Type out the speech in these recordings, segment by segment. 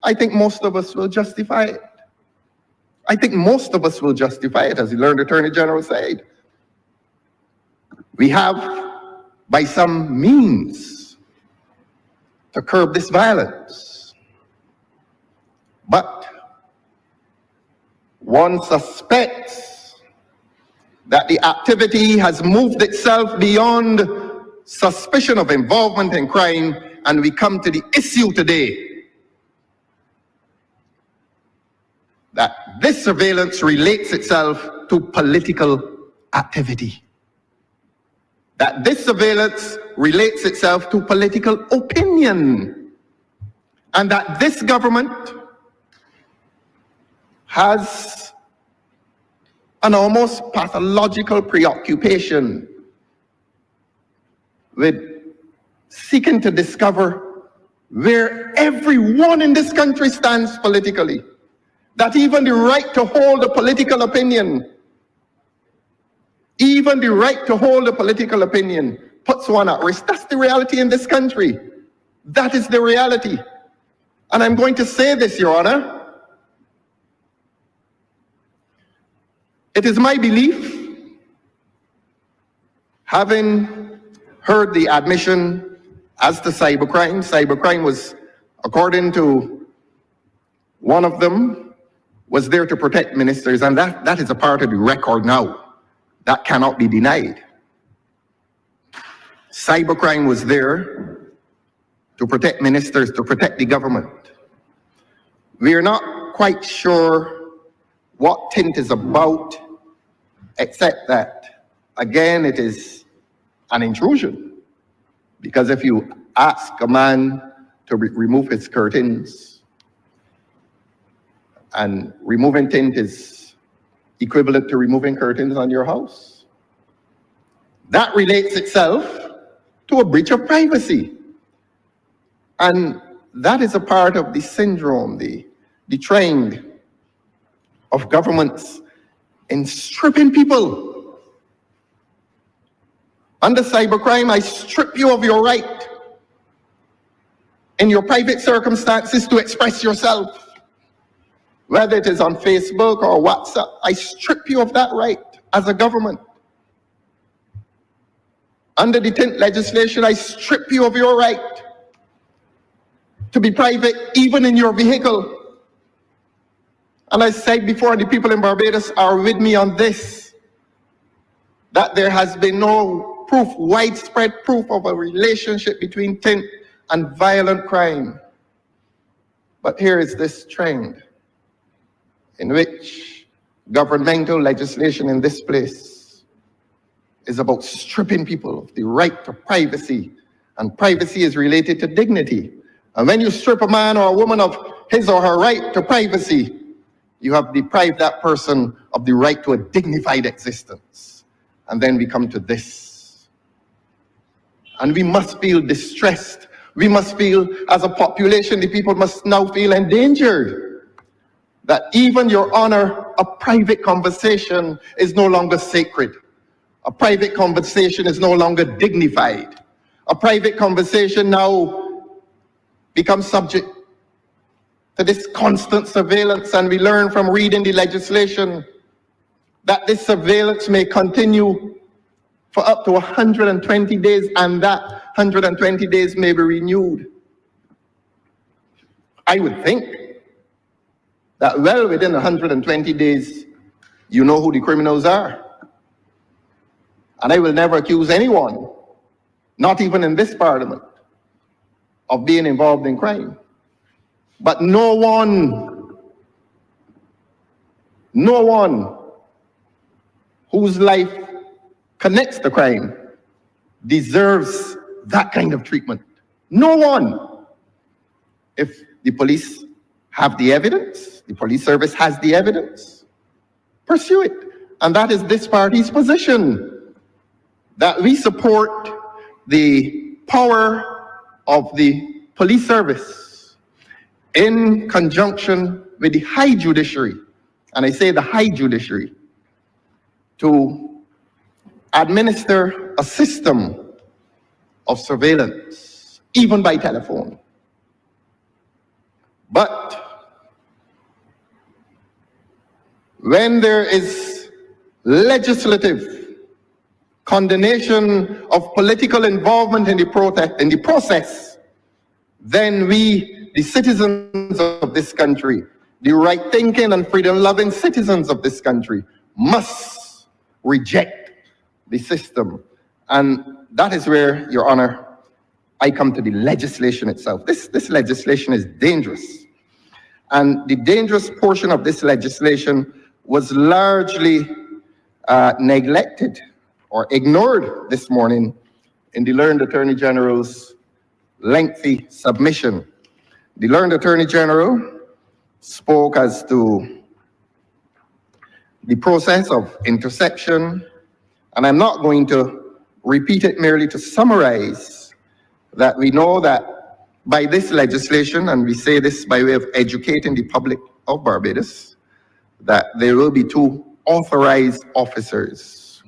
I think most of us will justify it. I think most of us will justify it, as the learned Attorney General said. We have, by some means, to curb this violence. But one suspects that the activity has moved itself beyond suspicion of involvement in crime, and we come to the issue today that this surveillance relates itself to political activity. That this surveillance relates itself to political opinion. And that this government has an almost pathological preoccupation with seeking to discover where everyone in this country stands politically. That even the right to hold a political opinion, even the right to hold a political opinion puts one at risk. That's the reality in this country. That is the reality. And I'm going to say this, Your Honor. It is my belief, having heard the admission as to cybercrime was, according to one of them, was there to protect ministers, and that is a part of the record now. That cannot be denied. Cybercrime was there to protect ministers, to protect the government. We are not quite sure what Tint is about, except that, again, it is an intrusion. Because if you ask a man to remove his curtains, and removing tint is equivalent to removing curtains on your house, that relates itself to a breach of privacy. And that is a part of the syndrome, the trend of governments in stripping people. Under cybercrime, I strip you of your right in your private circumstances to express yourself. Whether it is on Facebook or WhatsApp, I strip you of that right as a government. Under the Tint legislation, I strip you of your right to be private even in your vehicle. And I said before, the people in Barbados are with me on this, that there has been no proof, widespread proof of a relationship between Tint and violent crime. But here is this trend in which governmental legislation in this place is about stripping people of the right to privacy, and privacy is related to dignity. And when you strip a man or a woman of his or her right to privacy, you have deprived that person of the right to a dignified existence. And then we come to this. And we must feel distressed. We must feel, as a population, the people must now feel endangered. That even, Your Honor, a private conversation is no longer sacred. A private conversation is no longer dignified. A private conversation now becomes subject to this constant surveillance, and we learn from reading the legislation that this surveillance may continue for up to 120 days, and that 120 days may be renewed. I would think that well within 120 days, you know who the criminals are. And I will never accuse anyone, not even in this parliament, of being involved in crime. But no one whose life connects to crime deserves that kind of treatment. No one. If the police have the evidence, the police service has the evidence, pursue it. And that is this party's position, that we support the power of the police service in conjunction with the high judiciary, and I say the high judiciary, to administer a system of surveillance, even by telephone. But when there is legislative condemnation of political involvement in the process, then we, the citizens of this country, the right-thinking and freedom-loving citizens of this country, must reject the system. And that is where, Your Honor, I come to the legislation itself. This legislation is dangerous. And the dangerous portion of this legislation was largely neglected or ignored this morning in the learned Attorney General's lengthy submission. The learned Attorney General spoke as to the process of interception, and I'm not going to repeat it, merely to summarize that we know that by this legislation, and we say this by way of educating the public of Barbados, that there will be 2 authorized officers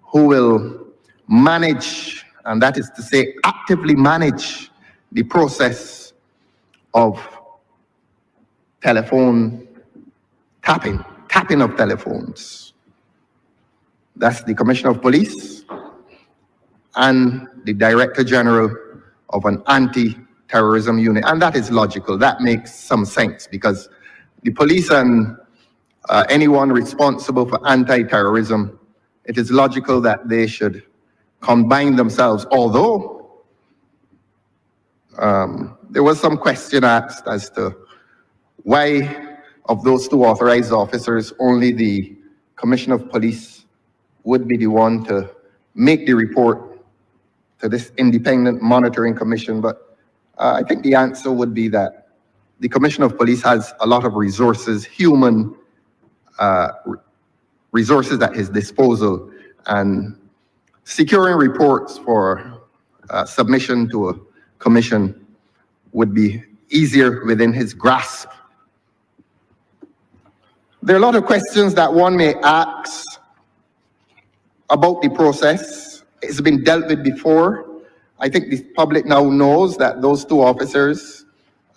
who will manage, and that is to say actively manage, the process of telephone tapping of telephones. That's the Commissioner of Police and the Director General of an anti-terrorism unit. And that is logical. That makes some sense, because the police and anyone responsible for anti-terrorism, it is logical that they should combine themselves, although there was some question asked as to why of those 2 authorized officers, only the Commissioner of Police would be the one to make the report to this independent monitoring commission. But I think the answer would be that the Commissioner of Police has a lot of resources, human resources at his disposal, and securing reports for submission to a commission would be easier within his grasp. There are a lot of questions that one may ask about the process. It's been dealt with before. I think the public now knows that those 2 officers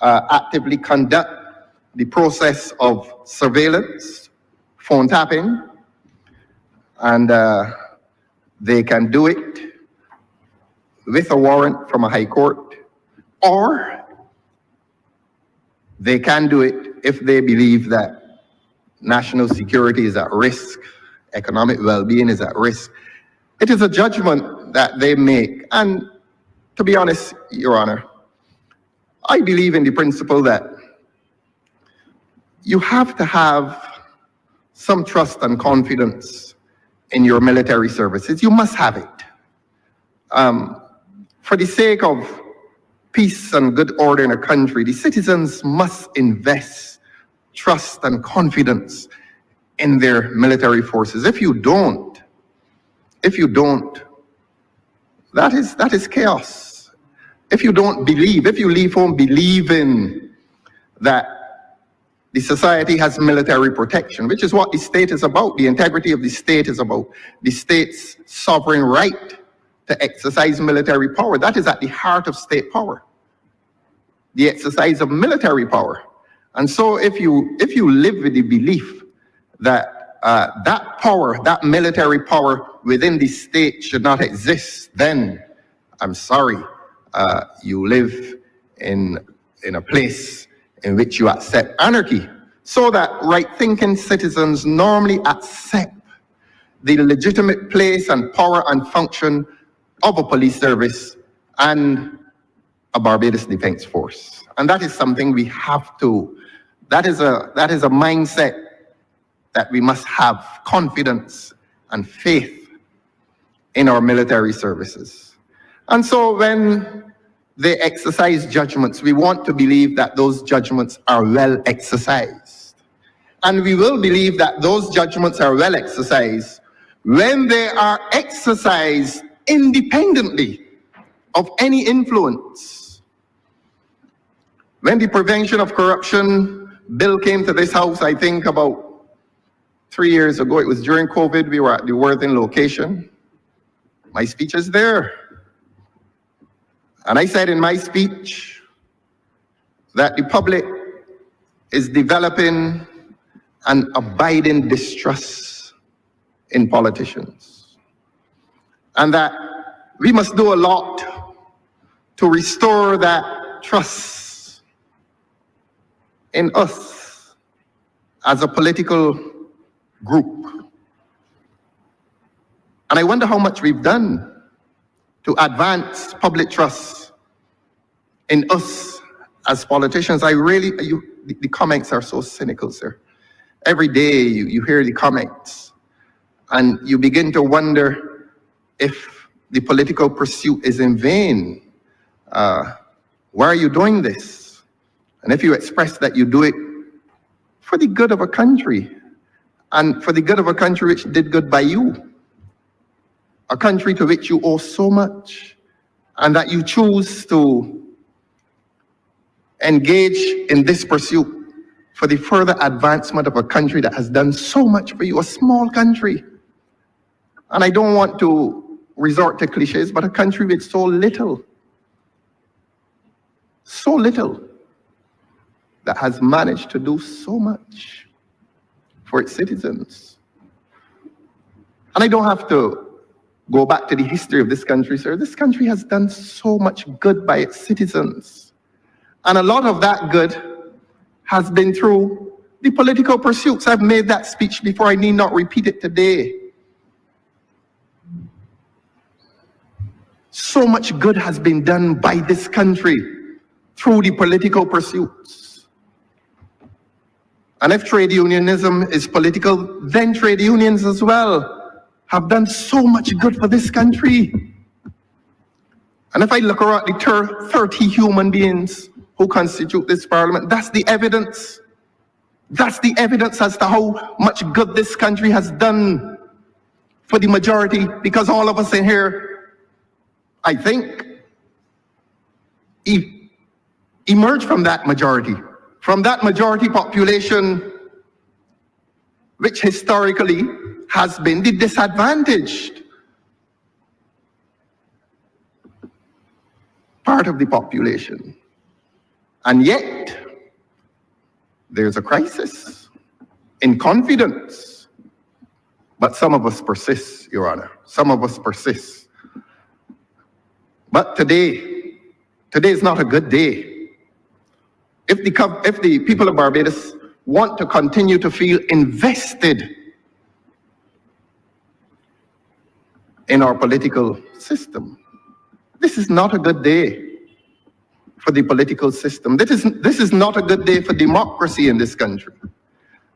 actively conduct the process of surveillance, phone tapping, and they can do it with a warrant from a high court, or they can do it if they believe that national security is at risk, economic well-being is at risk. It is a judgment that they make. And to be honest, Your Honor, I believe in the principle that you have to have some trust and confidence in your military services. You must have it. For the sake of peace and good order in a country, the citizens must invest trust and confidence in their military forces. If you don't, that is chaos. If you don't believe, if you leave home believing that the society has military protection, which is what the state is about, the integrity of the state is about, the state's sovereign right to exercise military power. That is at the heart of state power, the exercise of military power. And so if you live with the belief that that power, that military power within the state should not exist, then I'm sorry, you live in a place in which you accept anarchy. So that right-thinking citizens normally accept the legitimate place and power and function of a police service and a Barbados Defense Force. And that is something we have to, that is a mindset that we must have confidence and faith in our military services. And so when they exercise judgments, we want to believe that those judgments are well exercised. And we will believe that those judgments are well exercised when they are exercised independently of any influence. When the Prevention of Corruption bill came to this house, I think about 3 years ago, it was during COVID, we were at the Worthing location. My speech is there. And I said in my speech that the public is developing and abiding distrust in politicians. And that we must do a lot to restore that trust in us as a political group. And I wonder how much we've done to advance public trust in us as politicians. The comments are so cynical, sir. Every day you hear the comments and you begin to wonder if the political pursuit is in vain. Why are you doing this? And if you express that you do it for the good of a country, and for the good of a country which did good by you, a country to which you owe so much, and that you choose to engage in this pursuit for the further advancement of a country that has done so much for you, a small country. And I don't want to resort to cliches, but a country with so little that has managed to do so much for its citizens. And I don't have to go back to the history of this country, sir. This country has done so much good by its citizens. And a lot of that good has been through the political pursuits. I've made that speech before, I need not repeat it today. So much good has been done by this country through the political pursuits. And if trade unionism is political, then trade unions as well have done so much good for this country. And if I look around the 30 human beings who constitute this parliament, that's the evidence. That's the evidence as to how much good this country has done for the majority, because all of us in here, I think, emerge from that majority population which historically has been the disadvantaged part of the population. And yet, there's a crisis in confidence. But some of us persist, Your Honor. Some of us persist. But today is not a good day. If the people of Barbados want to continue to feel invested in our political system, this is not a good day for the political system. This is not a good day for democracy in this country.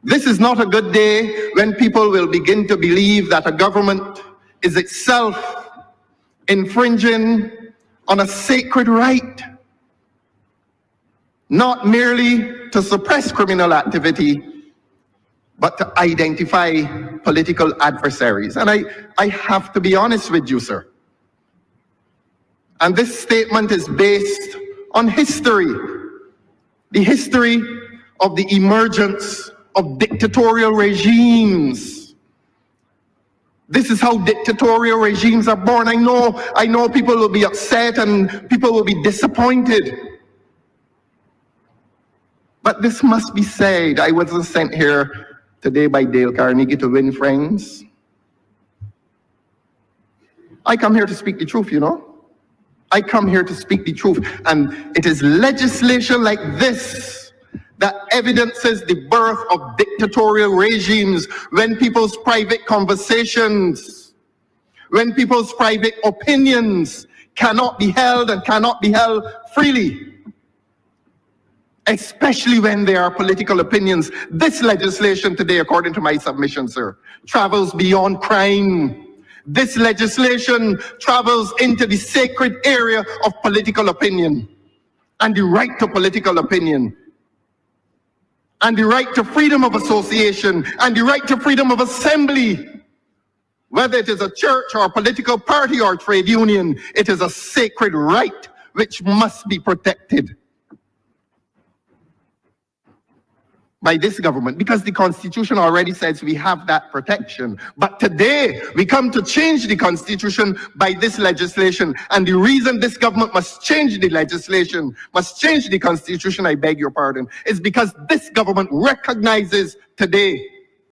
This is not a good day when people will begin to believe that a government is itself infringing on a sacred right, not merely to suppress criminal activity, but to identify political adversaries. And I have to be honest with you, sir. And this statement is based on history, the history of the emergence of dictatorial regimes. This is how dictatorial regimes are born. I know people will be upset and people will be disappointed. But this must be said. I wasn't sent here today by Dale Carnegie to win friends. I come here to speak the truth, you know. I come here to speak the truth. And it is legislation like this that evidences the birth of dictatorial regimes, when people's private conversations, when people's private opinions cannot be held and cannot be held freely, especially when there are political opinions. This legislation today, according to my submission, sir, travels beyond crime. This legislation travels into the sacred area of political opinion and the right to political opinion and the right to freedom of association and the right to freedom of assembly. Whether it is a church or a political party or trade union, it is a sacred right which must be protected. by this government because the Constitution already says we have that protection. But today, we come to change the Constitution by this legislation. And the reason this government must change the legislation, must change the Constitution, I beg your pardon, is because this government recognizes today